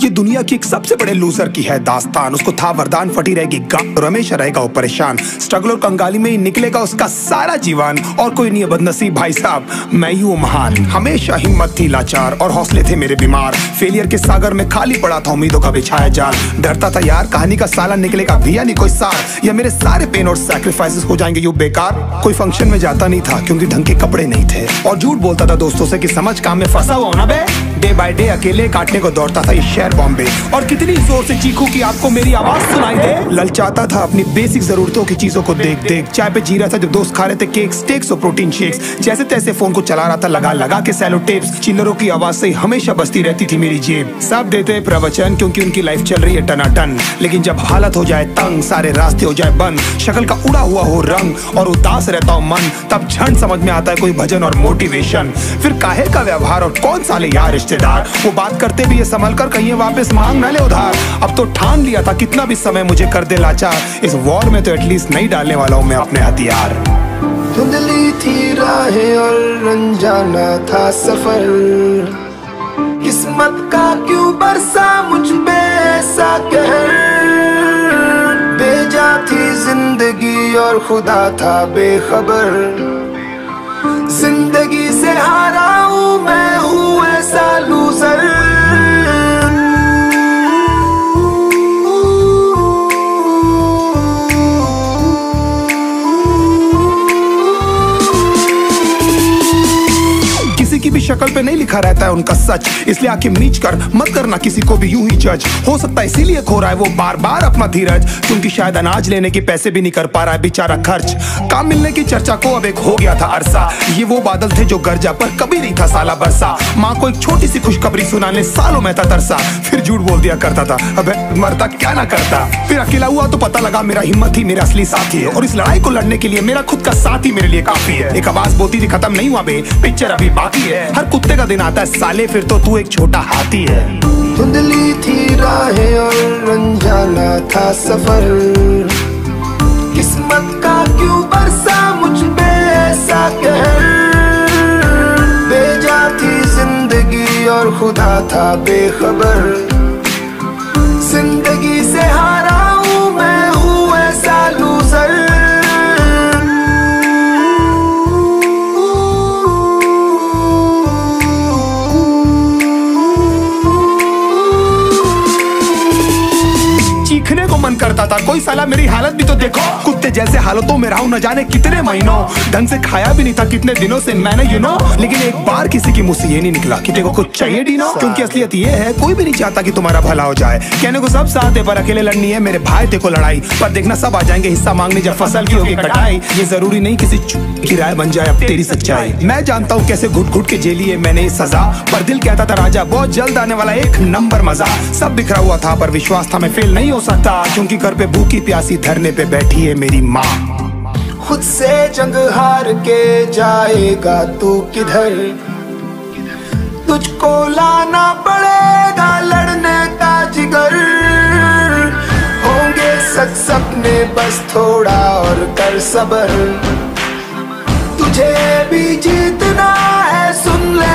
ये दुनिया की एक सबसे बड़े लूजर की है दास्तान। उसको था वरदान, फटी रहेगी गांठ और हमेशा रहेगा वो परेशान। स्ट्रगल और कंगाली में ही निकलेगा उसका सारा जीवन। और कोई नहीं है बदनसीब भाई साहब, मैं ही हूँ महान। हमेशा हिम्मत थी लाचार और हौसले थे मेरे बीमार। फेलियर के सागर में खाली पड़ा था उम्मीदों का बिछाया जाल। डरता था यार कहानी का साला निकलेगा भी या नहीं कोई सार, या मेरे सारे पेन और सैक्रिफाइसेस हो जाएंगे यूं बेकार। कोई फंक्शन में जाता नहीं था क्योंकि ढंग के कपड़े नहीं थे, और झूठ बोलता था दोस्तों से कि समझ काम में फंसा हुआ ना बे। डे बाय डे अकेले काटने को दौड़ता था ये शहर बॉम्बे। और कितनी जोर से चीखूं कि आपको मेरी आवाज सुनाई दे। ललचाता था अपनी बेसिक जरूरतों की चीजों को देख देख। चाय पे जी रहा था जब दोस्त खा रहे थे केक, स्टेक्स और प्रोटीन शेक्स। जैसे तैसे फोन को चला रहा था लगा लगा के सैलो टेप्स। चिल्लरों की आवाज से हमेशा बजती रहती थी मेरी जेब। सब देते प्रवचन क्योंकि उनकी लाइफ चल रही है टनाटन, लेकिन जब हालत हो जाए तंग, सारे रास्ते हो जाए बंद, शक्ल का उड़ा हुआ हो रंग और उदास रहता हो मन, तब झंड समझ में आता है कोई भजन और मोटिवेशन। फिर काहे का व्यवहार और कौन साले यार रिश्तेदार, वो बात करते भी ये संभल कर कहीं वापस मांग ना ले उधार। अब तो ठान लिया था कितना भी समय मुझे कर दे लाचार, इस वॉर में तो एटलीस्ट नहीं डालने वाला हूं मैं अपने हथियार। धुंधली थी राहें और अनजाना था सफर, किस्मत का क्यों बरसा मुझ पे ऐसा कहर। बेजा थी जिंदगी और खुदा था बेखबर, जिंदगी से हारा हूँ मैं, हूँ ऐसा लूजर। किसी की भी शक्ल पे नहीं लिखा रहता है उनका सच, इसलिए आंखें मीच कर मत करना किसी को भी यूं ही जज। हो सकता है इसीलिए खो रहा है वो बार बार अपना धीरज, क्योंकि शायद अनाज लेने के पैसे भी नहीं कर पा रहा है बेचारा खर्च। काम मिलने की चर्चा को अब एक हो गया था अरसा, ये वो बादल थे जो गरजा पर कभी नहीं था साला बरसा। माँ को एक छोटी सी खुशखबरी सुनाने सालों में था तरसा, फिर झूठ बोल दिया करता था अबे मरता क्या ना करता। फिर अकेला हुआ तो पता लगा मेरा हिम्मत ही मेरा असली साथी है, और इस लड़ाई को लड़ने के लिए मेरा खुद का साथ ही मेरे लिए काफी है। एक आवाज बोलती थी खत्म नहीं हुआ बे, पिक्चर अभी बाकी है। हर कुत्ते का दिन आता है साले, फिर तो तू एक छोटा हाथी है। धुंधली थी राहें और अनजाना था सफर, किस्मत का क्यों बरसा मुझ पे ऐसा कहर। बेजा थी जिंदगी और खुदा था बेखबर, जिंदगी से हारा हूँ मैं, हूँ ऐसा लूजर। चीखने को मन करता था कोई साला मेरी हालत भी तो देखो। कुत्ते जैसे हालतों में रहा हूं न जाने कितने महीनों, ढंग से खाया भी नहीं था कितने दिनों से मैंने लेकिन एक बार किसी की मुंह से ये नहीं निकला कि तेरे को कुछ चाहिए डीनो। क्योंकि असलियत ये है कोई भी नहीं चाहता कि तुम्हारा भला हो जाए। कहने को सब साथ है पर अकेले लड़नी है मेरे भाई तेरे को लड़ाई, पर देखना सब आ जाएंगे हिस्सा मांगने जब फसल की होगी कटाई। ये जरूरी नहीं किसी की राय बन जाए अब तेरी सच्चाई। मैं जानता हूँ कैसे घुट घुट के झेली है मैंने सजा, पर दिल कहता था राजा बहुत जल्द आने वाला एक नंबर मजा। सब बिखरा हुआ था पर विश्वास था मैं फेल नहीं हो सकता, क्योंकि घर पे भूखी प्यासी धरने पे बैठी है मेरी माँ। खुद से जंग हार के जाएगा तू किधर, तुझको लाना पड़ेगा लड़ने का जिगर। होंगे सच सपने बस थोड़ा और कर सबर, तुझे भी जीतना है सुन ले।